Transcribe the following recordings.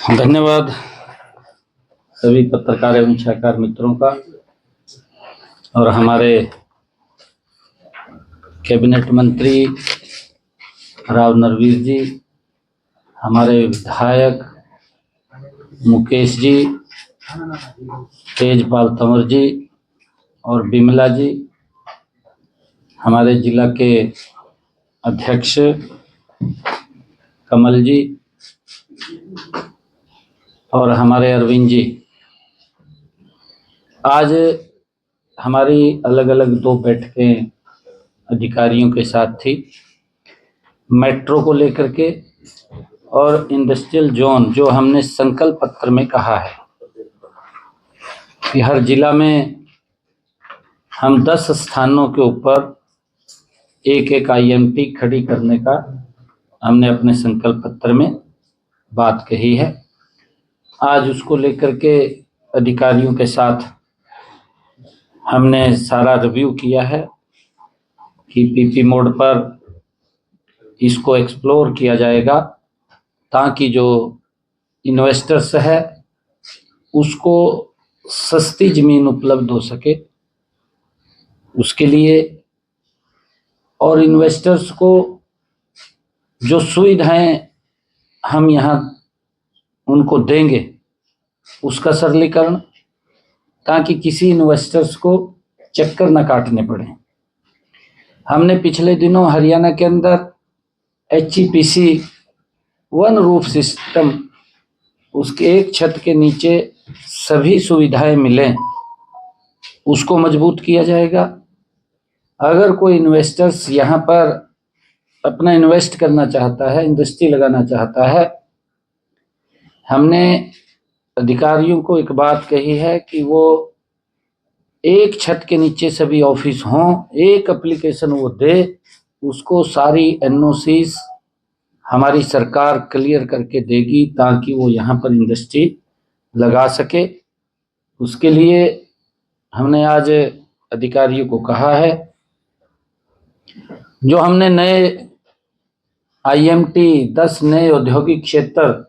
धन्यवाद सभी पत्रकार एवं छायाकार मित्रों का और हमारे कैबिनेट मंत्री राव नरवीर जी, हमारे विधायक मुकेश जी, तेजपाल तंवर जी और बिमला जी, हमारे जिला के अध्यक्ष कमल जी और हमारे अरविंद जी। आज हमारी अलग अलग दो बैठकें अधिकारियों के साथ थी, मेट्रो को लेकर के और इंडस्ट्रियल जोन, जो हमने संकल्प पत्र में कहा है कि हर जिला में हम 10 स्थानों के ऊपर एक एक आईएमटी खड़ी करने का हमने अपने संकल्प पत्र में बात कही है। आज उसको लेकर के अधिकारियों के साथ हमने सारा रिव्यू किया है कि पीपी मोड पर इसको एक्सप्लोर किया जाएगा ताकि जो इन्वेस्टर्स है उसको सस्ती ज़मीन उपलब्ध हो सके उसके लिए, और इन्वेस्टर्स को जो सुविधाएं हम यहाँ उनको देंगे उसका सरलीकरण, ताकि किसी इन्वेस्टर्स को चक्कर न काटने पड़े। हमने पिछले दिनों हरियाणा के अंदर HEPC वन रूफ सिस्टम, उसके एक छत के नीचे सभी सुविधाएं मिलें, उसको मजबूत किया जाएगा। अगर कोई इन्वेस्टर्स यहाँ पर अपना इन्वेस्ट करना चाहता है, इंडस्ट्री लगाना चाहता है, हमने अधिकारियों को एक बात कही है कि वो एक छत के नीचे सभी ऑफिस हों, एक एप्लीकेशन वो दे, उसको सारी NOCs हमारी सरकार क्लियर करके देगी ताकि वो यहाँ पर इंडस्ट्री लगा सके। उसके लिए हमने आज अधिकारियों को कहा है, जो हमने नए IMT 10 नए औद्योगिक क्षेत्र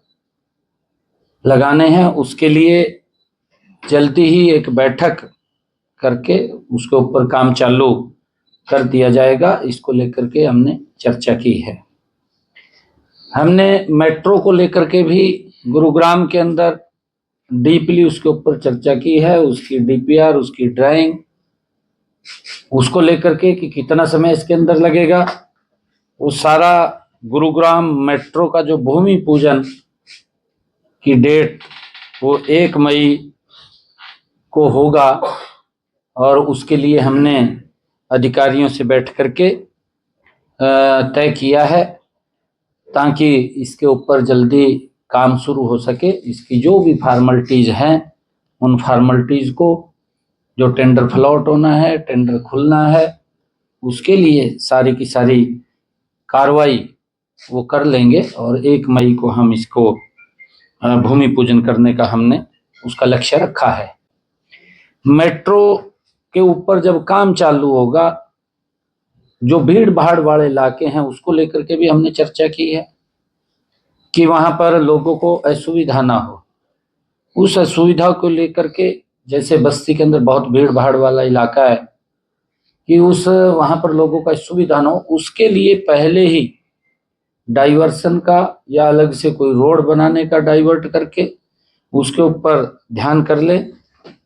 लगाने हैं, उसके लिए जल्दी ही एक बैठक करके उसके ऊपर काम चालू कर दिया जाएगा। इसको लेकर के हमने चर्चा की है। हमने मेट्रो को लेकर के भी गुरुग्राम के अंदर डीपली उसके ऊपर चर्चा की है, उसकी DPR, उसकी ड्राइंग, उसको लेकर के कि कितना समय इसके अंदर लगेगा। वो सारा गुरुग्राम मेट्रो का जो भूमि पूजन की डेट वो 1 मई को होगा, और उसके लिए हमने अधिकारियों से बैठ करके तय किया है ताकि इसके ऊपर जल्दी काम शुरू हो सके। इसकी जो भी फॉर्मेलिटीज़ हैं उन फॉर्मेलिटीज़ को, जो टेंडर फ्लॉट होना है, टेंडर खुलना है, उसके लिए सारी की सारी कार्रवाई वो कर लेंगे और 1 मई को हम इसको भूमि पूजन करने का हमने उसका लक्ष्य रखा है। मेट्रो के ऊपर जब काम चालू होगा, जो भीड़ भाड़ वाले इलाके हैं उसको लेकर के भी हमने चर्चा की है कि वहां पर लोगों को असुविधा ना हो। उस असुविधा को लेकर के, जैसे बस्ती के अंदर बहुत भीड़ भाड़ वाला इलाका है, कि उस वहां पर लोगों का सुविधा ना हो, उसके लिए पहले ही डाइवर्सन का या अलग से कोई रोड बनाने का डाइवर्ट करके उसके ऊपर ध्यान कर ले,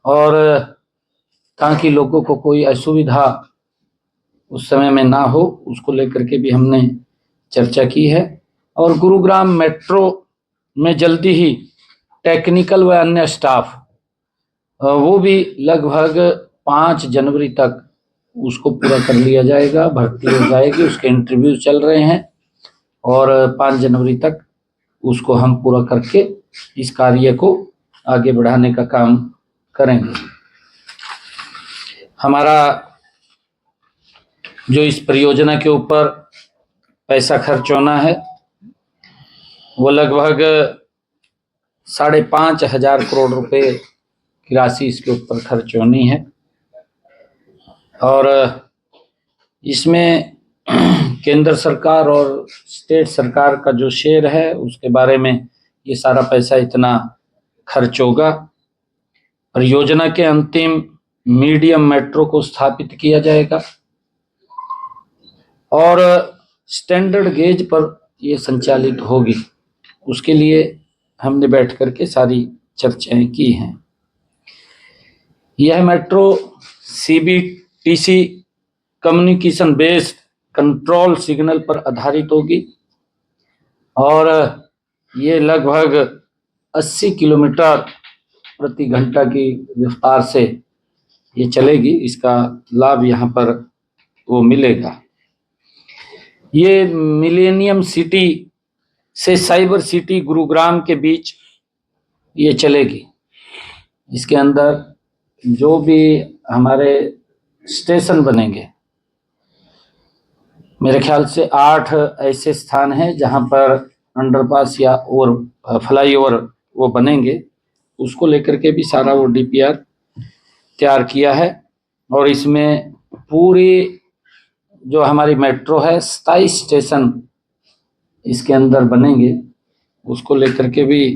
और ताकि लोगों को कोई असुविधा उस समय में ना हो, उसको लेकर के भी हमने चर्चा की है। और गुरुग्राम मेट्रो में जल्दी ही टेक्निकल व अन्य स्टाफ वो भी लगभग 5 जनवरी तक उसको पूरा कर लिया जाएगा, भर्ती हो जाएगी, उसके इंटरव्यू चल रहे हैं और 5 जनवरी तक उसको हम पूरा करके इस कार्य को आगे बढ़ाने का काम करेंगे। हमारा जो इस परियोजना के ऊपर पैसा खर्च होना है वो लगभग 5,500 करोड़ रुपए की राशि इसके ऊपर खर्च होनी है, और इसमें केंद्र सरकार और स्टेट सरकार का जो शेयर है उसके बारे में ये सारा पैसा इतना खर्च होगा। परियोजना के अंतिम मीडियम मेट्रो को स्थापित किया जाएगा और स्टैंडर्ड गेज पर ये संचालित होगी। उसके लिए हमने बैठ करके सारी चर्चाएं की हैं। यह metro CBTC communication based control signal पर आधारित होगी और ये लगभग 80 किलोमीटर प्रति घंटा की रफ्तार से ये चलेगी। इसका लाभ यहाँ पर वो मिलेगा। ये मिलेनियम सिटी से साइबर सिटी गुरुग्राम के बीच ये चलेगी। इसके अंदर जो भी हमारे स्टेशन बनेंगे, मेरे ख्याल से 8 ऐसे स्थान हैं जहां पर अंडरपास या और फ्लाईओवर वो बनेंगे। उसको लेकर के भी सारा वो DPR तैयार किया है और इसमें पूरी जो हमारी मेट्रो है 27 स्टेशन इसके अंदर बनेंगे। उसको लेकर के भी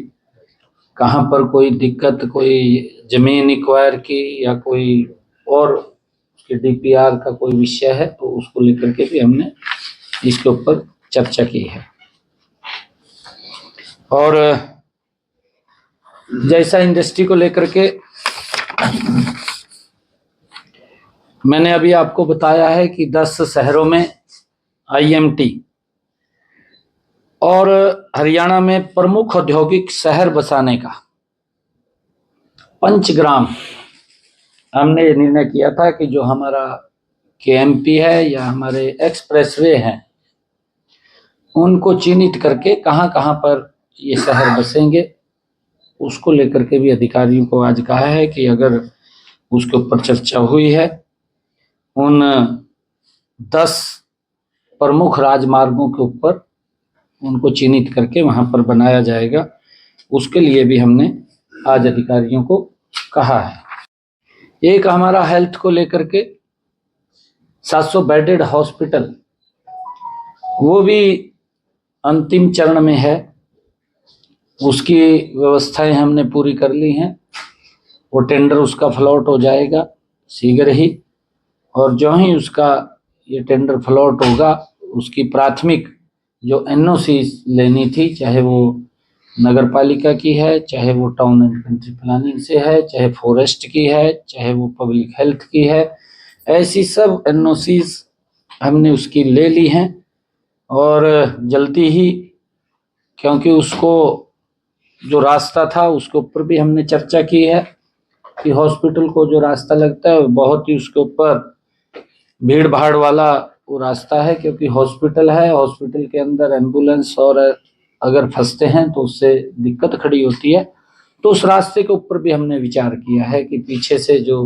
कहाँ पर कोई दिक्कत, कोई जमीन एक्वायर की या कोई और उसके DPR का कोई विषय है तो उसको लेकर के भी हमने इसके ऊपर चर्चा की है। और जैसा इंडस्ट्री को लेकर के मैंने अभी आपको बताया है कि 10 शहरों में IMT और हरियाणा में प्रमुख औद्योगिक शहर बसाने का पंचग्राम हमने ये निर्णय किया था कि जो हमारा KMP है या हमारे एक्सप्रेसवे हैं उनको चिन्हित करके कहाँ कहाँ पर ये शहर बसेंगे उसको लेकर के भी अधिकारियों को आज कहा है कि अगर उसके ऊपर चर्चा हुई है, उन 10 प्रमुख राजमार्गों के ऊपर उनको चिन्हित करके वहां पर बनाया जाएगा। उसके लिए भी हमने आज अधिकारियों को कहा है। एक हमारा हेल्थ को लेकर के 700 बेडेड हॉस्पिटल वो भी अंतिम चरण में है। उसकी व्यवस्थाएं हमने पूरी कर ली हैं। वो टेंडर उसका फ्लॉट हो जाएगा शीघ्र ही और जो ही उसका ये टेंडर फ्लॉट होगा उसकी प्राथमिक जो NOC लेनी थी, चाहे वो नगर पालिका की है, चाहे वो टाउन एंड कंट्री प्लानिंग से है, चाहे फॉरेस्ट की है, चाहे वो पब्लिक हेल्थ की है, ऐसी सब NOCs हमने उसकी ले ली हैं और जल्दी ही, क्योंकि उसको जो रास्ता था उसके ऊपर भी हमने चर्चा की है कि हॉस्पिटल को जो रास्ता लगता है बहुत ही उसके ऊपर भीड़ भाड़ वाला वो रास्ता है, क्योंकि हॉस्पिटल है, हॉस्पिटल के अंदर एम्बुलेंस और अगर फंसते हैं तो उससे दिक्कत खड़ी होती है। तो उस रास्ते के ऊपर भी हमने विचार किया है कि पीछे से जो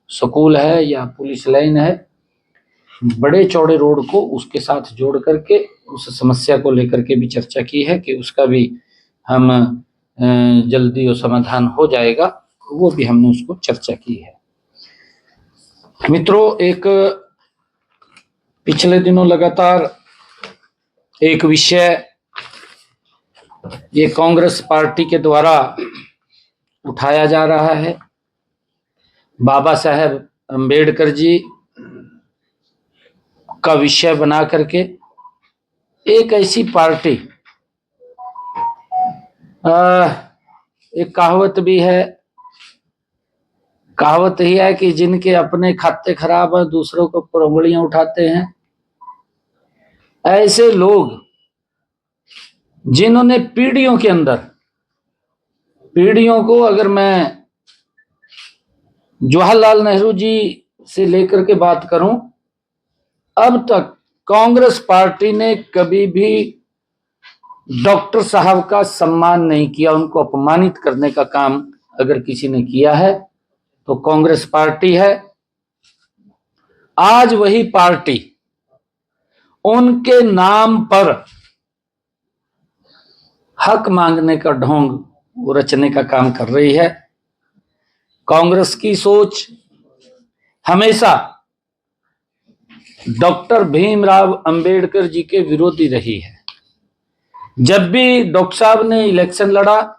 स्कूल है या पुलिस लाइन है, बड़े चौड़े रोड को उसके साथ जोड़ करके उस समस्या को लेकर के भी चर्चा की है कि उसका भी हम जल्दी वो समाधान हो जाएगा, वो भी हमने उसको चर्चा की है। मित्रों, एक पिछले दिनों लगातार एक विषय ये कांग्रेस पार्टी के द्वारा उठाया जा रहा है। बाबा साहेब अम्बेडकर जी का विषय बना करके एक ऐसी पार्टी, एक कहावत भी है, कहावत ही है कि जिनके अपने खाते खराब हैं दूसरों के ऊपर उंगलियां उठाते हैं। ऐसे लोग जिन्होंने पीढ़ियों के अंदर, पीढ़ियों को अगर मैं जवाहरलाल नेहरू जी से लेकर के बात करूं, अब तक कांग्रेस पार्टी ने कभी भी डॉक्टर साहब का सम्मान नहीं किया। उनको अपमानित करने का काम अगर किसी ने किया है तो कांग्रेस पार्टी है। आज वही पार्टी उनके नाम पर हक मांगने का ढोंग रचने का काम कर रही है। कांग्रेस की सोच हमेशा डॉक्टर भीमराव अंबेडकर जी के विरोधी रही है। जब भी डॉक्टर साहब ने इलेक्शन लड़ा,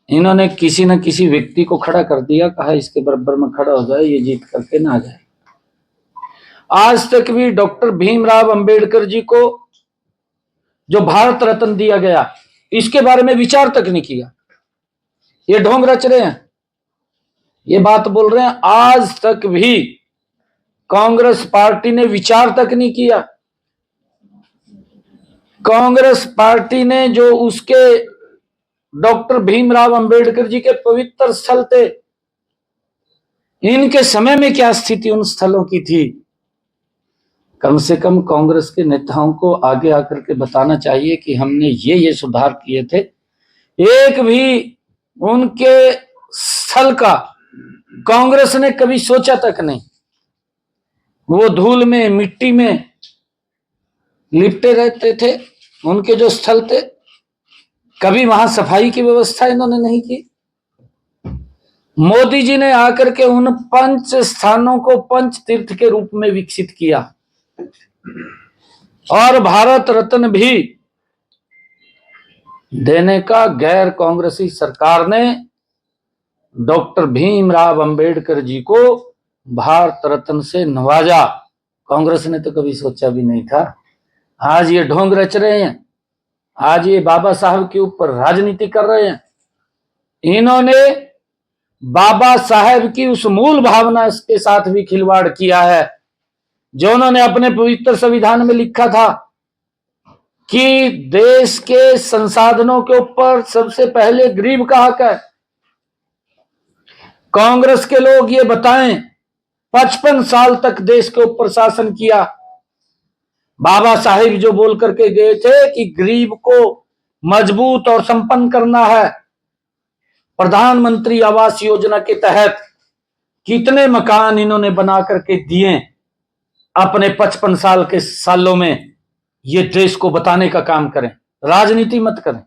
इन्होंने किसी न किसी व्यक्ति को खड़ा कर दिया, कहा इसके बराबर में खड़ा हो जाए, ये जीत करके ना आ जाए। आज तक भी डॉक्टर भीमराव अंबेडकर जी को जो भारत रत्न दिया गया, इसके बारे में विचार तक नहीं किया। ये ढोंग रच रहे हैं, ये बात बोल रहे हैं। आज तक भी कांग्रेस पार्टी ने विचार तक नहीं किया। कांग्रेस पार्टी ने जो उसके डॉक्टर भीमराव अंबेडकर जी के पवित्र स्थल थे, इनके समय में क्या स्थिति उन स्थलों की थी, कम से कम कांग्रेस के नेताओं को आगे आकर के बताना चाहिए कि हमने ये सुधार किए थे। एक भी उनके स्थल का कांग्रेस ने कभी सोचा तक नहीं। वो धूल में मिट्टी में लिपटे रहते थे, उनके जो स्थल थे, कभी वहां सफाई की व्यवस्था इन्होंने नहीं की। मोदी जी ने आकर के उन 5 स्थानों को पंच तीर्थ के रूप में विकसित किया और भारत रत्न भी देने का गैर कांग्रेसी सरकार ने डॉक्टर भीमराव अंबेडकर जी को भारत रत्न से नवाजा। कांग्रेस ने तो कभी सोचा भी नहीं था। आज ये ढोंग रच रहे हैं, आज ये बाबा साहब के ऊपर राजनीति कर रहे हैं। इन्होंने बाबा साहब की उस मूल भावना के साथ भी खिलवाड़ किया है जो उन्होंने अपने पवित्र संविधान में लिखा था कि देश के संसाधनों के ऊपर सबसे पहले गरीब का हक है। कांग्रेस के लोग ये बताएं, 55 साल तक देश के ऊपर शासन किया। बाबा साहिब जो बोल करके गए थे कि गरीब को मजबूत और संपन्न करना है, प्रधानमंत्री आवास योजना के तहत कितने मकान इन्होंने बना करके दिए अपने 55 साल के सालों में। ये देश को बताने का काम करें, राजनीति मत करें।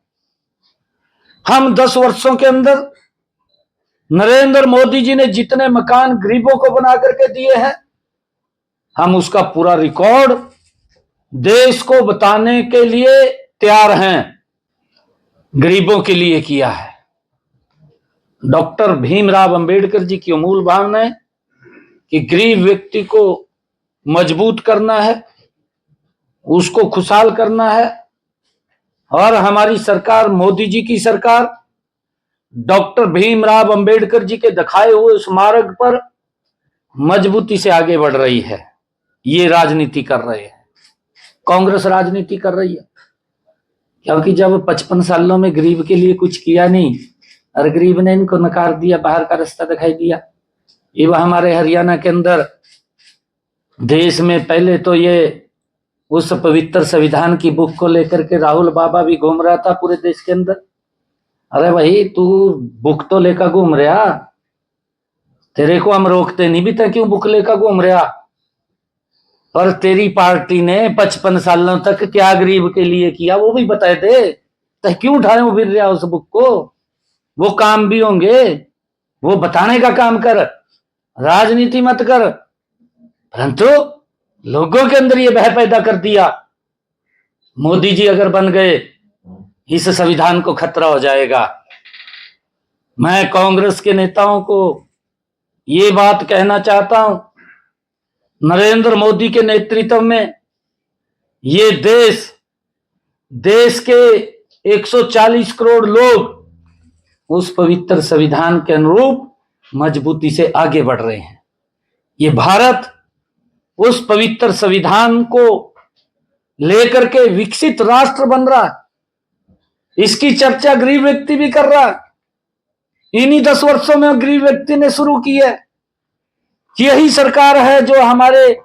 हम 10 वर्षों के अंदर नरेंद्र मोदी जी ने जितने मकान गरीबों को बना करके दिए हैं, हम उसका पूरा रिकॉर्ड देश को बताने के लिए तैयार हैं। गरीबों के लिए किया है। डॉक्टर भीमराव अंबेडकर जी की अमूल भावना है कि गरीब व्यक्ति को मजबूत करना है, उसको खुशहाल करना है। और हमारी सरकार, मोदी जी की सरकार, डॉक्टर भीमराव अंबेडकर जी के दिखाए हुए उस मार्ग पर मजबूती से आगे बढ़ रही है। ये राजनीति कर रहे हैं, कांग्रेस राजनीति कर रही है। क्योंकि जब 55 सालों में गरीब के लिए कुछ किया नहीं और गरीब ने इनको नकार दिया, बाहर का रास्ता दिखाई दिया। ये वह हमारे हरियाणा के अंदर देश में पहले तो ये उस पवित्र संविधान की बुक को लेकर के राहुल बाबा भी घूम रहा था पूरे देश के अंदर। अरे भाई, तू बुक तो लेकर घूम रहा, तेरे को हम रोकते नहीं भी था, क्यों बुक लेकर घूम रहा? पर तेरी पार्टी ने 55 सालों तक क्या गरीब के लिए किया वो भी बताए थे, तो क्यों उठाए फिर रहा उस बुक को? वो काम भी होंगे, वो बताने का काम कर, राजनीति मत कर। परंतु लोगों के अंदर ये भय पैदा कर दिया, मोदी जी अगर बन गए इस संविधान को खतरा हो जाएगा। मैं कांग्रेस के नेताओं को ये बात कहना चाहता हूं, नरेंद्र मोदी के नेतृत्व में ये देश के 140 करोड़ लोग उस पवित्र संविधान के अनुरूप मजबूती से आगे बढ़ रहे हैं। ये भारत उस पवित्र संविधान को लेकर के विकसित राष्ट्र बन रहा है। इसकी चर्चा गरीब व्यक्ति भी कर रहा है। इन्हीं 10 वर्षों में गरीब व्यक्ति ने शुरू की है कि यही सरकार है जो हमारे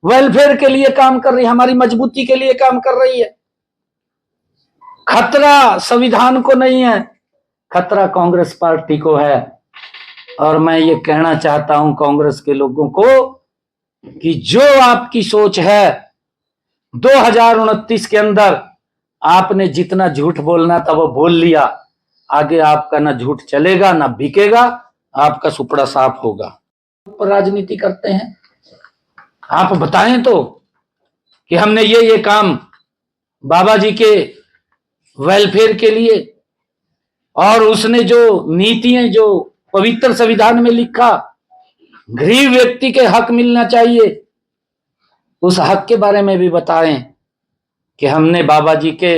वेलफेयर के लिए काम कर रही है, हमारी मजबूती के लिए काम कर रही है। खतरा संविधान को नहीं है, खतरा कांग्रेस पार्टी को है। और मैं ये कहना चाहता हूं कांग्रेस के लोगों को कि जो आपकी सोच है 2029 के अंदर आपने जितना झूठ बोलना था वो बोल लिया। आगे आपका ना झूठ चलेगा ना बिकेगा, आपका सुपड़ा साफ होगा। राजनीति करते हैं, आप बताएं तो कि हमने ये काम बाबा जी के वेलफेयर के लिए, और उसने जो नीतियां जो पवित्र संविधान में लिखा, गरीब व्यक्ति के हक मिलना चाहिए, उस हक के बारे में भी बताएं कि हमने बाबा जी के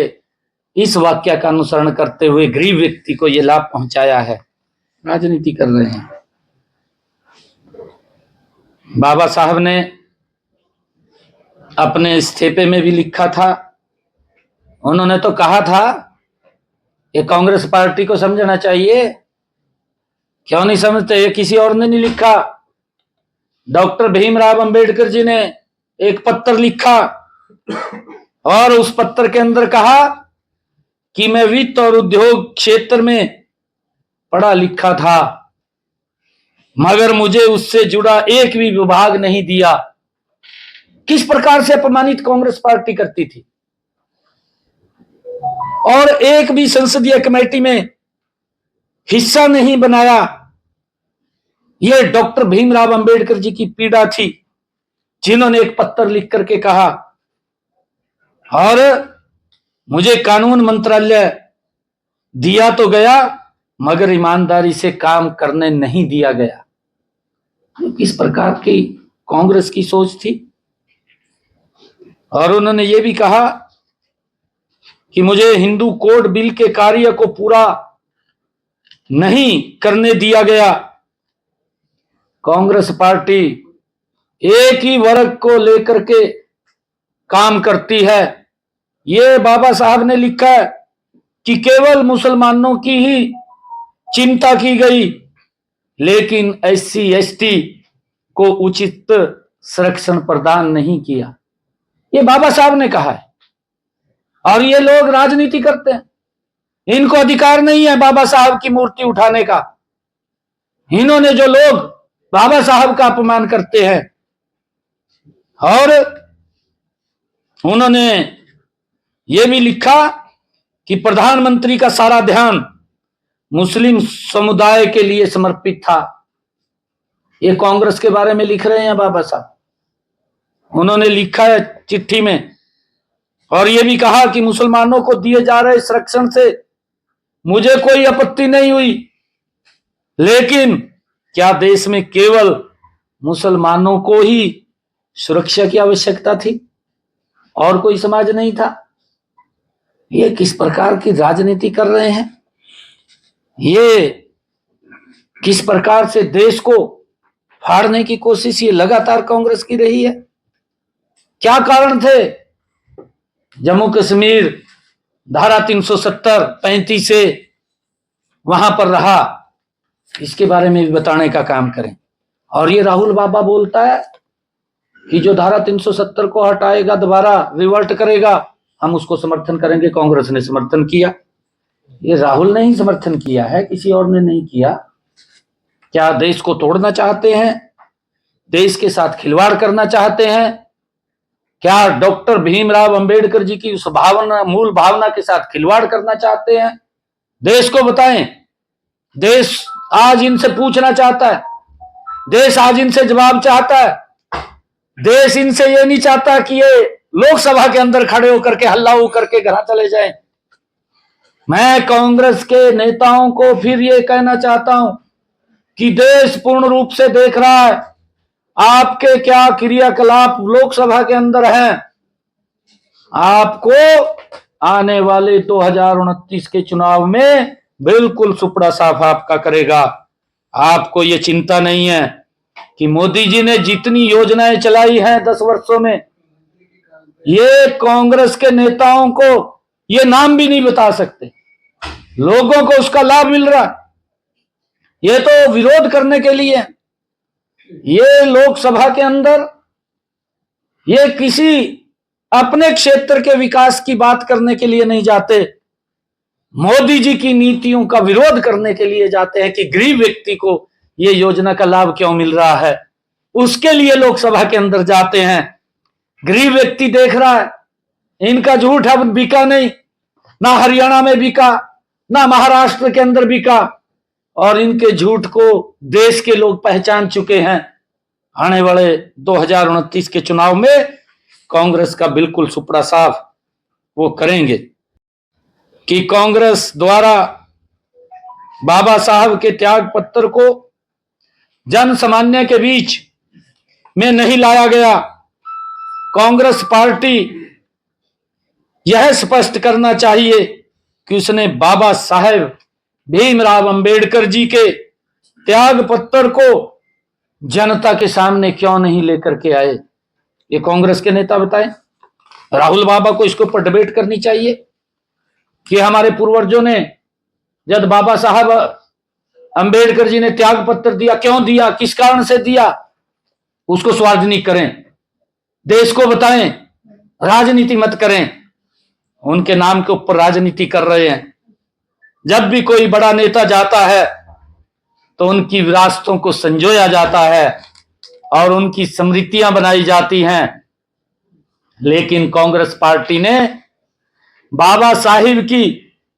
इस वाक्य का अनुसरण करते हुए गरीब व्यक्ति को यह लाभ पहुंचाया है। राजनीति कर रहे हैं। बाबा साहब ने अपने इस्तीफे में भी लिखा था, उन्होंने तो कहा था कि कांग्रेस पार्टी को समझना चाहिए। क्यों नहीं समझते? ये किसी और ने नहीं लिखा, डॉक्टर भीमराव अंबेडकर जी ने एक पत्र लिखा और उस पत्र के अंदर कहा कि मैं वित्त और उद्योग क्षेत्र में पढ़ा लिखा था, मगर मुझे उससे जुड़ा एक भी विभाग नहीं दिया। किस प्रकार से अपमानित कांग्रेस पार्टी करती थी, और एक भी संसदीय कमेटी में हिस्सा नहीं बनाया। यह डॉक्टर भीमराव अंबेडकर जी की पीड़ा थी, जिन्होंने एक पत्र लिख करके कहा, और मुझे कानून मंत्रालय दिया तो गया मगर ईमानदारी से काम करने नहीं दिया गया। किस प्रकार की कांग्रेस की सोच थी। और उन्होंने ये भी कहा कि मुझे हिंदू कोड बिल के कार्य को पूरा नहीं करने दिया गया। कांग्रेस पार्टी एक ही वर्ग को लेकर के काम करती है। ये बाबा साहब ने लिखा है कि केवल मुसलमानों की ही चिंता की गई, लेकिन एससी एसटी को उचित संरक्षण प्रदान नहीं किया। ये बाबा साहब ने कहा है, और ये लोग राजनीति करते हैं। इनको अधिकार नहीं है बाबा साहब की मूर्ति उठाने का। इन्होंने जो लोग बाबा साहब का अपमान करते हैं, और उन्होंने ये भी लिखा कि प्रधानमंत्री का सारा ध्यान मुस्लिम समुदाय के लिए समर्पित था। ये कांग्रेस के बारे में लिख रहे हैं बाबा साहब, उन्होंने लिखा है चिट्ठी में। और ये भी कहा कि मुसलमानों को दिए जा रहे संरक्षण से मुझे कोई आपत्ति नहीं हुई, लेकिन क्या देश में केवल मुसलमानों को ही सुरक्षा की आवश्यकता थी और कोई समाज नहीं था? ये किस प्रकार की राजनीति कर रहे हैं? ये किस प्रकार से देश को फाड़ने की कोशिश ये लगातार कांग्रेस की रही है? क्या कारण थे? जम्मू कश्मीर धारा 370 35 से वहां पर रहा, इसके बारे में भी बताने का काम करें। और ये राहुल बाबा बोलता है कि जो धारा 370 को हटाएगा, दोबारा रिवर्ट करेगा, हम उसको समर्थन करेंगे। कांग्रेस ने समर्थन किया। ये राहुल ने ही समर्थन किया है, किसी और ने नहीं किया। क्या देश को तोड़ना चाहते हैं? देश के साथ खिलवाड़ करना चाहते हैं? क्या डॉक्टर भीमराव अंबेडकर जी की उस भावना, मूल भावना के साथ खिलवाड़ करना चाहते हैं? देश को बताएं। देश आज इनसे पूछना चाहता है, देश आज इनसे जवाब चाहता है। देश इनसे ये नहीं चाहता कि ये लोकसभा के अंदर खड़े होकर के हल्ला होकर के घर चले जाएं। मैं कांग्रेस के नेताओं को फिर ये कहना चाहता हूं कि देश पूर्ण रूप से देख रहा है आपके क्या क्रियाकलाप लोकसभा के अंदर हैं। आपको आने वाले 2029 के चुनाव में बिल्कुल सुपड़ा साफ आपका करेगा। आपको ये चिंता नहीं है कि मोदी जी ने जितनी योजनाएं चलाई हैं 10 वर्षों में, ये कांग्रेस के नेताओं को ये नाम भी नहीं बता सकते। लोगों को उसका लाभ मिल रहा, ये तो विरोध करने के लिए। ये लोकसभा के अंदर ये किसी अपने क्षेत्र के विकास की बात करने के लिए नहीं जाते, मोदी जी की नीतियों का विरोध करने के लिए जाते हैं कि गरीब व्यक्ति को ये योजना का लाभ क्यों मिल रहा है, उसके लिए लोकसभा के अंदर जाते हैं। गरीब व्यक्ति देख रहा है, इनका झूठ अब बिका नहीं, ना हरियाणा में बिका, ना महाराष्ट्र के अंदर बिका, और इनके झूठ को देश के लोग पहचान चुके हैं। आने वाले 2029 के चुनाव में कांग्रेस का बिल्कुल सुपड़ा साफ वो करेंगे। कि कांग्रेस द्वारा बाबा साहब के त्याग पत्र को जन सामान्य के बीच में नहीं लाया गया। कांग्रेस पार्टी यह स्पष्ट करना चाहिए कि उसने बाबा साहेब भीमराव अंबेडकर जी के त्याग पत्र को जनता के सामने क्यों नहीं लेकर के आए, ये कांग्रेस के नेता बताएं। राहुल बाबा को इसके ऊपर डिबेट करनी चाहिए कि हमारे पूर्वजों ने जब बाबा साहब अंबेडकर जी ने त्याग पत्र दिया, क्यों दिया, किस कारण से दिया, उसको सार्वजनिक करें, देश को बताएं, राजनीति मत करें। उनके नाम के ऊपर राजनीति कर रहे हैं। जब भी कोई बड़ा नेता जाता है तो उनकी विरासतों को संजोया जाता है और उनकी स्मृतियां बनाई जाती हैं, लेकिन कांग्रेस पार्टी ने बाबा साहिब की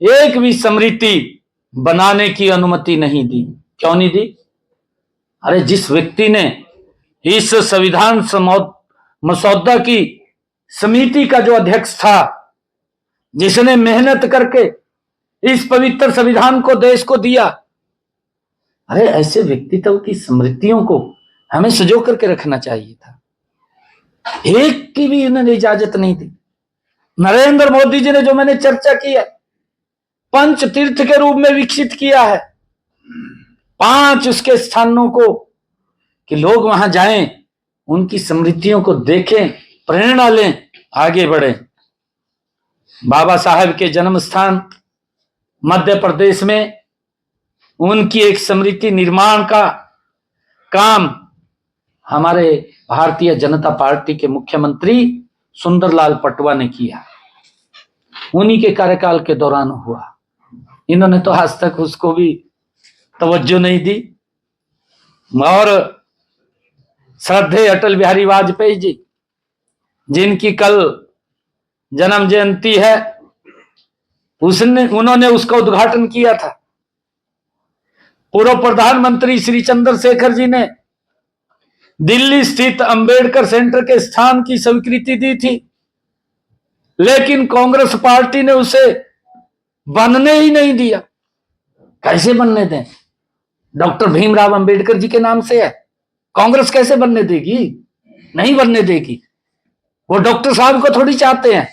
एक भी स्मृति बनाने की अनुमति नहीं दी। क्यों नहीं दी? अरे जिस व्यक्ति ने इस संविधान मसौदा की समिति का जो अध्यक्ष था, जिसने मेहनत करके इस पवित्र संविधान को देश को दिया, अरे ऐसे व्यक्तित्व की स्मृतियों को हमें सजो करके रखना चाहिए था। एक की भी उन्होंने इजाजत नहीं दी। नरेंद्र मोदी जी ने, जो मैंने चर्चा की है, पंच तीर्थ के रूप में विकसित किया है 5 उसके स्थानों को, कि लोग वहां जाएं, उनकी स्मृतियों को देखें, प्रेरणा लें, आगे बढ़ें। बाबा साहब के जन्म स्थान मध्य प्रदेश में उनकी एक स्मृति निर्माण का काम हमारे भारतीय जनता पार्टी के मुख्यमंत्री सुंदरलाल पटवा ने किया। उन्हीं के कार्यकाल के दौरान हुआ। इन्होंने तो आज तक उसको भी तवज्जो नहीं दी। और श्रद्धेय अटल बिहारी वाजपेयी जी, जिनकी कल जन्म जयंती है, उन्होंने उसका उद्घाटन किया था। पूर्व प्रधानमंत्री श्री चंद्रशेखर जी ने दिल्ली स्थित अंबेडकर सेंटर के स्थान की स्वीकृति दी थी, लेकिन कांग्रेस पार्टी ने उसे बनने ही नहीं दिया। कैसे बनने दें? डॉक्टर भीमराव अंबेडकर जी के नाम से है, कांग्रेस कैसे बनने देगी? नहीं बनने देगी। वो डॉक्टर साहब को थोड़ी चाहते हैं,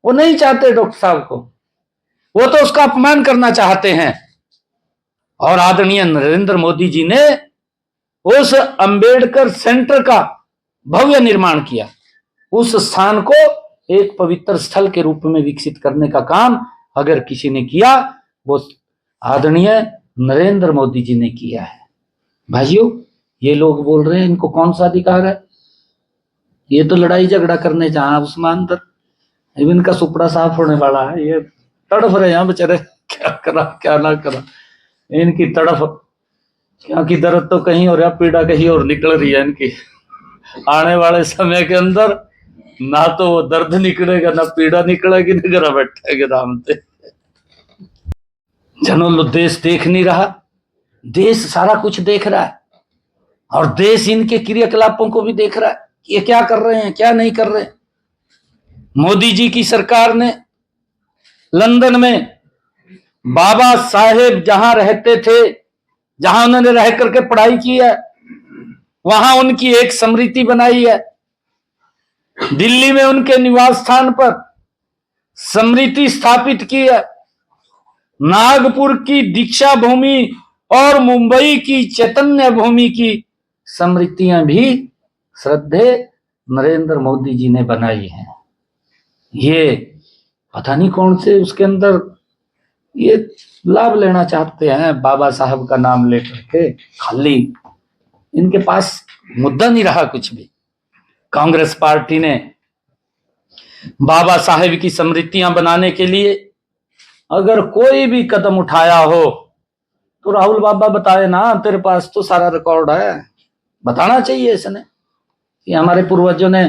वो नहीं चाहते डॉक्टर साहब को, वो तो उसका अपमान करना चाहते हैं। और आदरणीय नरेंद्र मोदी जी ने उस अंबेडकर सेंटर का भव्य निर्माण किया। उस स्थान को एक पवित्र स्थल के रूप में विकसित करने का काम अगर किसी ने किया, वो आदरणीय नरेंद्र मोदी जी ने किया है। भाइयों, ये लोग बोल रहे हैं इनको कौन सा अधिकार है? ये तो लड़ाई झगड़ा करने जहां उसमें अंदर इनका सुपड़ा साफ होने वाला है। ये तड़फ रहे हैं बेचारे, क्या करा क्या ना करा, इनकी तड़फ, क्योंकि दर्द तो कहीं और है, पीड़ा कहीं और निकल रही है इनकी। आने वाले समय के अंदर ना तो वो दर्द निकलेगा, ना पीड़ा निकलेगी, ना घर बैठेगा दामते। जनों, देश देख नहीं रहा? देश सारा कुछ देख रहा है, और देश इनके क्रियाकलापों को भी देख रहा है कि ये क्या कर रहे हैं, क्या नहीं कर रहे। मोदी जी की सरकार ने लंदन में बाबा साहेब जहां रहते थे, जहां उन्होंने रह करके पढ़ाई की है, वहां उनकी एक स्मृति बनाई है। दिल्ली में उनके निवास स्थान पर स्मृति स्थापित की है। नागपुर की दीक्षा भूमि और मुंबई की चैतन्य भूमि की स्मृतियां भी श्रद्धेय नरेंद्र मोदी जी ने बनाई हैं। ये पता नहीं कौन से उसके अंदर ये लाभ लेना चाहते हैं, बाबा साहब का नाम लेकर के। खाली इनके पास मुद्दा नहीं रहा कुछ भी। कांग्रेस पार्टी ने बाबा साहेब की स्मृतियां बनाने के लिए अगर कोई भी कदम उठाया हो तो राहुल बाबा बताए ना, तेरे पास तो सारा रिकॉर्ड है, बताना चाहिए इसने कि हमारे पूर्वजों ने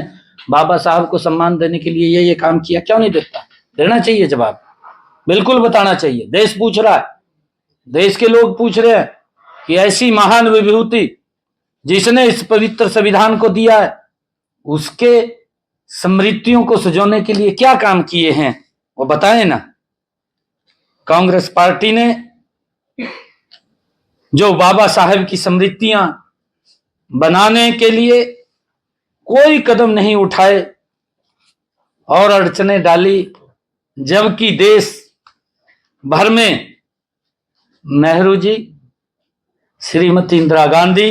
बाबा साहब को सम्मान देने के लिए ये काम किया। क्यों नहीं देता? देना चाहिए जवाब, बिल्कुल बताना चाहिए। देश पूछ रहा है, देश के लोग पूछ रहे हैं कि ऐसी महान विभूति जिसने इस पवित्र संविधान को दिया है, उसके स्मृतियों को सजोने के लिए क्या काम किए हैं, वो बताएं ना। कांग्रेस पार्टी ने जो बाबा साहेब की स्मृतियां बनाने के लिए कोई कदम नहीं उठाए और अड़चने डाली, जबकि देश भर में नेहरू जी, श्रीमती इंदिरा गांधी,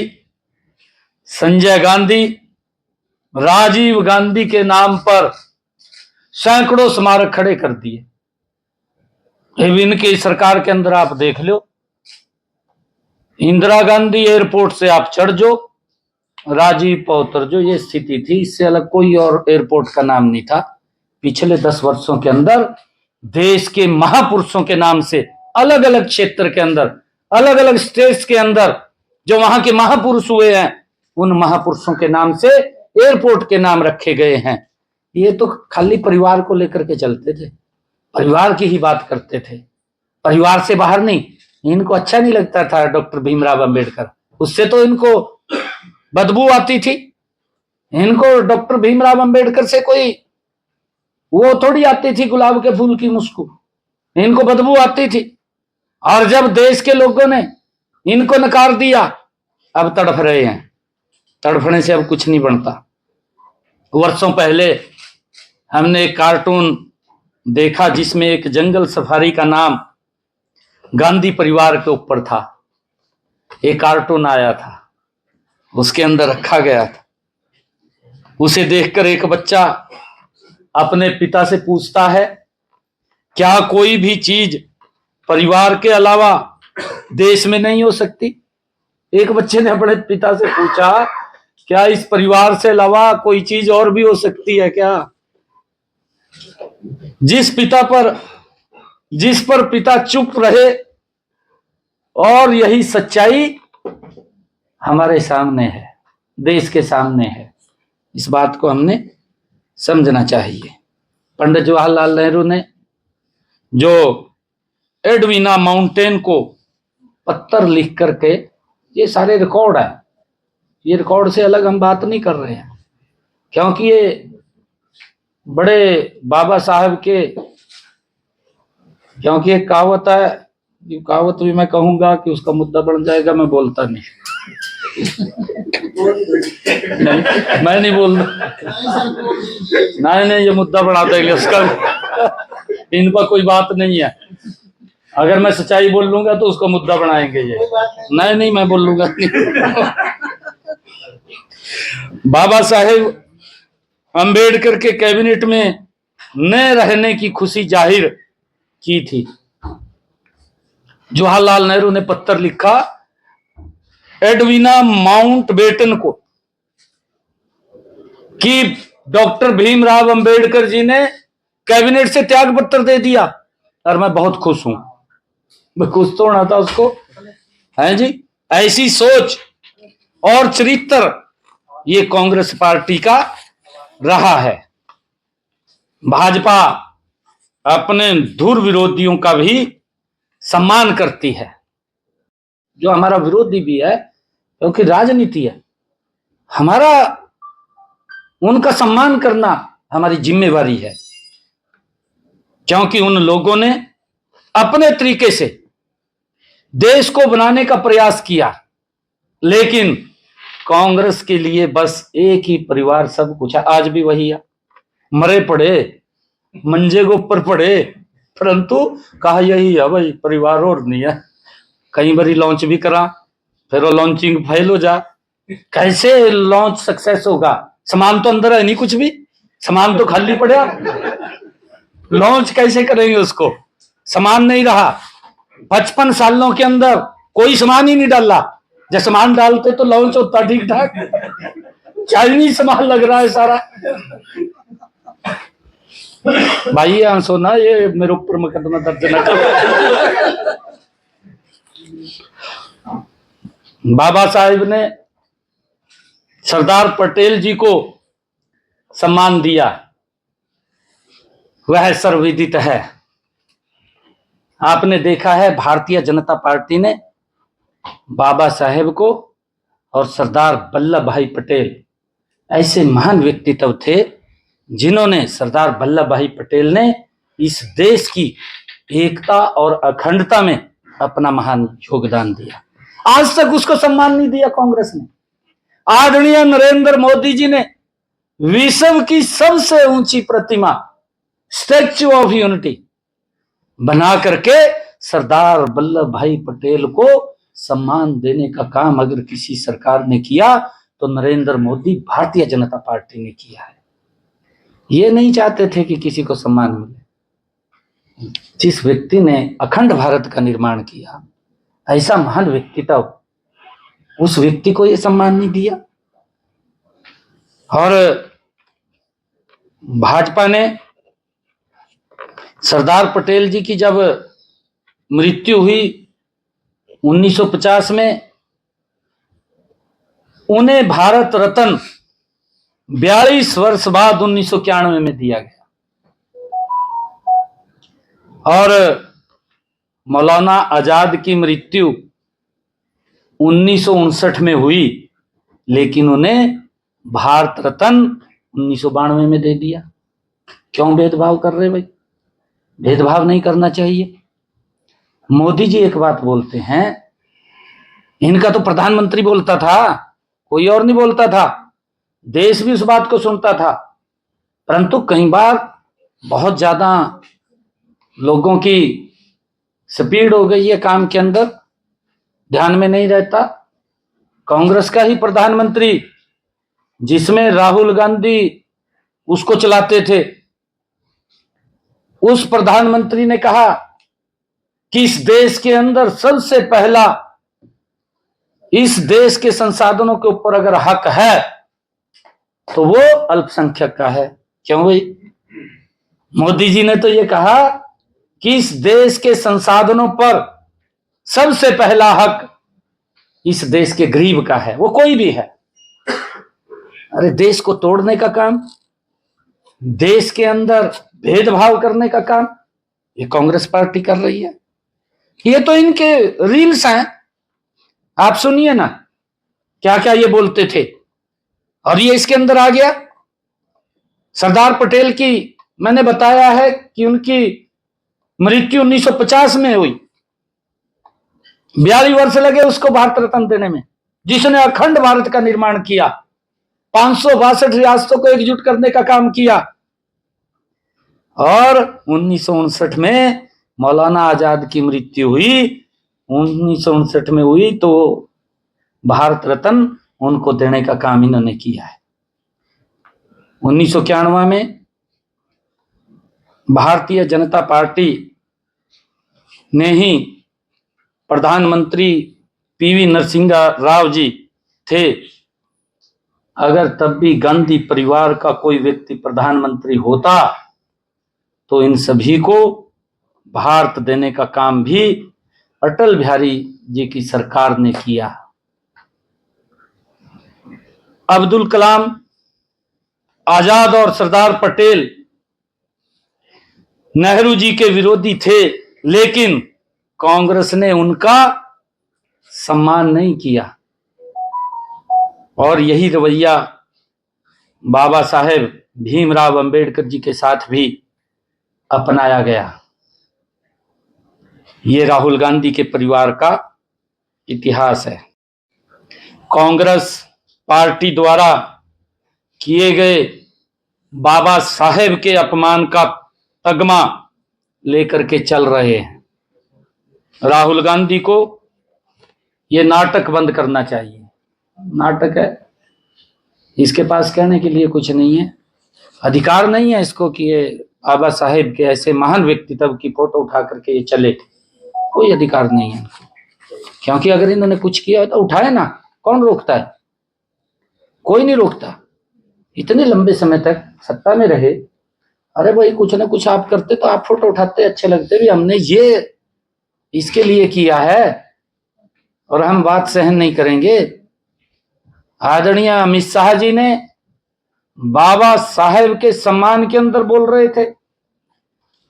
संजय गांधी, राजीव गांधी के नाम पर सैकड़ों स्मारक खड़े कर दिए। इनकी सरकार के अंदर आप देख लो, इंदिरा गांधी एयरपोर्ट से आप चढ़ जो, राजीव पर उतर जो, ये स्थिति थी। इससे अलग कोई और एयरपोर्ट का नाम नहीं था। पिछले 10 वर्षों के अंदर देश के महापुरुषों के नाम से अलग अलग क्षेत्र के अंदर, अलग अलग स्टेट्स के अंदर जो वहां के महापुरुष हुए हैं, उन महापुरुषों के नाम से एयरपोर्ट के नाम रखे गए हैं। ये तो खाली परिवार को लेकर के चलते थे, परिवार की ही बात करते थे, परिवार से बाहर नहीं। इनको अच्छा नहीं लगता था डॉक्टर भीमराव अंबेडकर, उससे तो इनको बदबू आती थी। इनको डॉक्टर भीमराव अंबेडकर से कोई वो थोड़ी आती थी गुलाब के फूल की मुस्को, इनको बदबू आती थी। और जब देश के लोगों ने इनको नकार दिया, अब तड़फ रहे हैं। तड़फने से अब कुछ नहीं बनता। वर्षों पहले हमने एक कार्टून देखा जिसमें एक जंगल सफारी का नाम गांधी परिवार के ऊपर था। एक कार्टून आया था, उसके अंदर रखा गया था। उसे देखकर एक बच्चा अपने पिता से पूछता है, क्या कोई भी चीज परिवार के अलावा देश में नहीं हो सकती? एक बच्चे ने अपने पिता से पूछा, क्या इस परिवार से अलावा कोई चीज और भी हो सकती है क्या? जिस पर पिता चुप रहे, और यही सच्चाई हमारे सामने है, देश के सामने है। इस बात को हमने समझना चाहिए। पंडित जवाहरलाल नेहरू ने जो एडविना माउंटेन को पत्थर लिख करके, ये सारे रिकॉर्ड है, ये रिकॉर्ड से अलग हम बात नहीं कर रहे हैं, क्योंकि ये बड़े बाबा साहब के, क्योंकि एक कहावत है, कहावत भी मैं कहूंगा कि उसका मुद्दा बन जाएगा, मैं बोलता नहीं। नहीं, मैं नहीं बोल नहीं, ये मुद्दा बढ़ा देंगे उसका। इन पर कोई बात नहीं है। अगर मैं सच्चाई बोल लूंगा तो उसका मुद्दा बनाएंगे ये। नहीं, मैं बोल लूंगा नहीं। बाबा साहेब अंबेडकर के कैबिनेट में न रहने की खुशी जाहिर की थी। जवाहरलाल नेहरू ने पत्र लिखा एडविना माउंटबेटन को कि डॉक्टर भीमराव अंबेडकर जी ने कैबिनेट से त्याग पत्र दे दिया, और मैं बहुत खुश हूं। मैं खुश तो होना था उसको, है जी। ऐसी सोच और चरित्र ये कांग्रेस पार्टी का रहा है। भाजपा अपने धुर विरोधियों का भी सम्मान करती है, जो हमारा विरोधी भी है, क्योंकि राजनीति है। हमारा उनका सम्मान करना हमारी जिम्मेवारी है, क्योंकि उन लोगों ने अपने तरीके से देश को बनाने का प्रयास किया। लेकिन कांग्रेस के लिए बस एक ही परिवार सब कुछ है। आज भी वही है, मरे पड़े मंजे के ऊपर पड़े, परंतु कहा यही है भाई, परिवार और नहीं है। कई बारी लॉन्च भी करा, फिर वो लॉन्चिंग फेल हो जा। कैसे लॉन्च सक्सेस होगा? सामान तो अंदर है नहीं, कुछ भी सामान तो खाली पड़ा। लॉन्च कैसे करेंगे उसको? सामान नहीं रहा। 55 सालों के अंदर कोई सामान ही नहीं डाला। जब सामान डालते तो लॉन्च होता ठीक ठाक। चाइनीज सामान लग रहा है सारा। भाई ये आंसू ना, ये मेरे ऊपर मुकदमा दर्ज न करो। बाबा साहेब ने सरदार पटेल जी को सम्मान दिया, वह सर्वविदित है। आपने देखा है भारतीय जनता पार्टी ने बाबा साहेब को और सरदार वल्लभ भाई पटेल ऐसे महान व्यक्तित्व थे, जिन्होंने, सरदार वल्लभ भाई पटेल ने इस देश की एकता और अखंडता में अपना महान योगदान दिया। आज तक उसको सम्मान नहीं दिया कांग्रेस ने। आदरणीय नरेंद्र मोदी जी ने विश्व की सबसे ऊंची प्रतिमा स्टैच्यू ऑफ यूनिटी बना करके सरदार वल्लभ भाई पटेल को सम्मान देने का काम अगर किसी सरकार ने किया तो नरेंद्र मोदी भारतीय जनता पार्टी ने किया है। ये नहीं चाहते थे कि किसी को सम्मान मिले। जिस व्यक्ति ने अखंड भारत का निर्माण किया, ऐसा महान व्यक्तित्व, उस व्यक्ति को यह सम्मान नहीं दिया। और भाजपा ने सरदार पटेल जी की जब मृत्यु हुई 1950 में, उन्हें भारत रत्न 42 वर्ष बाद 1991 में दिया गया। और मौलाना आजाद की मृत्यु 1959 में हुई, लेकिन उन्हें भारत रत्न 1992 में दे दिया। क्यों भेदभाव कर रहे भाई? भेदभाव नहीं करना चाहिए। मोदी जी एक बात बोलते हैं, इनका तो प्रधानमंत्री बोलता था, कोई और नहीं बोलता था। देश भी उस बात को सुनता था, परंतु कई बार बहुत ज्यादा लोगों की स्पीड हो गई है काम के अंदर, ध्यान में नहीं रहता। कांग्रेस का ही प्रधानमंत्री, जिसमें राहुल गांधी उसको चलाते थे, उस प्रधानमंत्री ने कहा कि इस देश के अंदर सबसे पहला, इस देश के संसाधनों के ऊपर अगर हक है तो वो अल्पसंख्यक का है। क्यों भाई? मोदी जी ने तो ये कहा कि इस देश के संसाधनों पर सबसे पहला हक इस देश के गरीब का है, वो कोई भी है। अरे देश को तोड़ने का काम, देश के अंदर भेदभाव करने का काम ये कांग्रेस पार्टी कर रही है। ये तो इनके रील्स हैं, आप सुनिए ना क्या क्या ये बोलते थे। और ये इसके अंदर आ गया। सरदार पटेल की मैंने बताया है कि उनकी मृत्यु 1950 में हुई, 42 वर्ष लगे उसको भारत रत्न देने में, जिसने अखंड भारत का निर्माण किया, 562 रियासतों को एकजुट करने का काम किया। और 1959 में मौलाना आजाद की मृत्यु हुई, 1959 में हुई, तो भारत रत्न उनको देने का काम इन्होंने किया है। 1991 में भारतीय जनता पार्टी ने ही, प्रधानमंत्री पीवी नरसिम्हा राव जी थे, अगर तब भी गांधी परिवार का कोई व्यक्ति प्रधानमंत्री होता तो इन सभी को भारत देने का काम भी अटल बिहारी जी की सरकार ने किया। अब्दुल कलाम, आजाद और सरदार पटेल नेहरू जी के विरोधी थे, लेकिन कांग्रेस ने उनका सम्मान नहीं किया। और यही रवैया बाबा साहेब भीमराव अंबेडकर जी के साथ भी अपनाया गया। ये राहुल गांधी के परिवार का इतिहास है। कांग्रेस पार्टी द्वारा किए गए बाबा साहेब के अपमान का तगमा लेकर के चल रहे हैं। राहुल गांधी को ये नाटक बंद करना चाहिए। नाटक है, इसके पास कहने के लिए कुछ नहीं है, अधिकार नहीं है इसको कि ये बाबा साहेब के ऐसे महान व्यक्तित्व की फोटो उठा करके ये चले, कोई अधिकार नहीं है। क्योंकि अगर इन्होंने कुछ किया तो उठाए ना, कौन रोकता है? कोई नहीं रोकता। इतने लंबे समय तक सत्ता में रहे, अरे भाई कुछ ना कुछ आप करते तो आप फोटो उठाते, अच्छे लगते भी, हमने ये इसके लिए किया है और हम बात सहन नहीं करेंगे। आदरणीय अमित शाह जी ने बाबा साहेब के सम्मान के अंदर बोल रहे थे,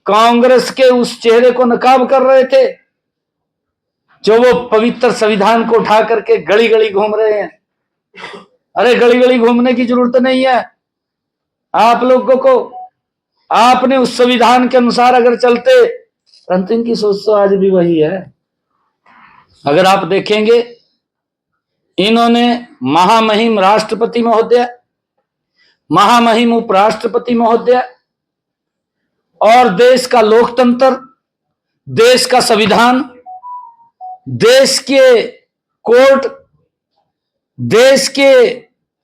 कांग्रेस के उस चेहरे को नकाब कर रहे थे जो वो पवित्र संविधान को उठा करके गली गली घूम रहे हैं। अरे गली गली घूमने की जरूरत नहीं है आप लोगों को। आपने उस संविधान के अनुसार अगर चलते, परंतु इनकी सोच तो आज भी वही है। अगर आप देखेंगे, इन्होंने महामहिम राष्ट्रपति महोदय, महामहिम उपराष्ट्रपति महोदय और देश का लोकतंत्र, देश का संविधान, देश के कोर्ट, देश के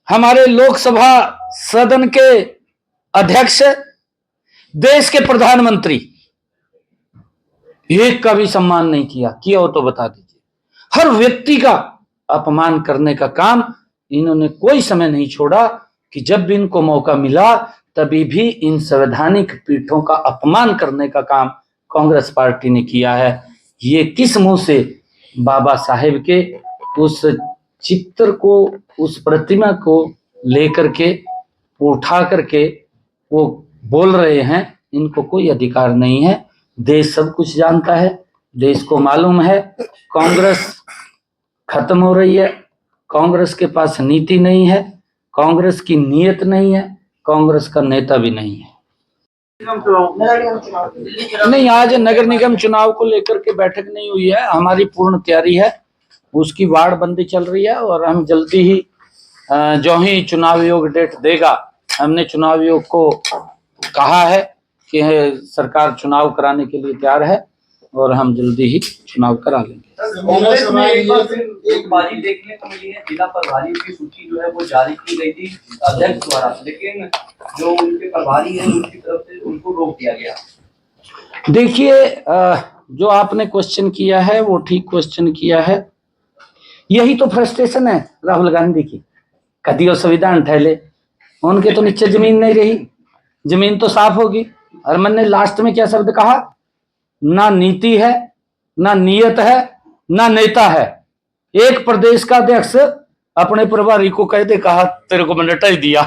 हमारे लोकसभा सदन के अध्यक्ष, देश के प्रधानमंत्री, एक का भी सम्मान नहीं किया हो तो बता दीजिए। हर व्यक्ति का अपमान करने का काम इन्होंने कोई समय नहीं छोड़ा कि जब भी इनको मौका मिला तभी भी इन संवैधानिक पीठों का अपमान करने का काम कांग्रेस पार्टी ने किया है। ये किस मुंह से बाबा साहेब के उस चित्र को, उस प्रतिमा को लेकर के उठा करके वो बोल रहे हैं? इनको कोई अधिकार नहीं है। देश सब कुछ जानता है, देश को मालूम है कांग्रेस खत्म हो रही है, कांग्रेस के पास नीति नहीं है, कांग्रेस की नीयत नहीं है, कांग्रेस का नेता भी नहीं है। नहीं, आज नगर निगम चुनाव को लेकर के बैठक नहीं हुई है। हमारी पूर्ण तैयारी है, उसकी वार्ड बंदी चल रही है और हम जल्दी ही जो ही चुनाव आयोग डेट देगा, हमने चुनाव आयोग को कहा है कि सरकार चुनाव कराने के लिए तैयार है और हम जल्दी ही चुनाव करा लेंगे। कांग्रेस में एक बाजी देखने को मिली है, जिला प्रभारियों की सूची जो है वो जारी की गई थी अध्यक्ष द्वारा, लेकिन जो उनके प्रभारी हैं उनकी तरफ से उनको रोक दिया गया। देखिए, जो आपने क्वेश्चन किया है वो ठीक क्वेश्चन किया है। यही तो फ्रस्ट्रेशन है राहुल गांधी की। कदी और संविधान ठहले, उनके तो नीचे जमीन नहीं रही, जमीन तो साफ होगी। और मैंने लास्ट में क्या शब्द कहा? ना नीति है, ना नीयत है, ना नेता है। एक प्रदेश का अध्यक्ष अपने प्रभारी को कह दे, कहा तेरे को मैंने हटा ही दिया।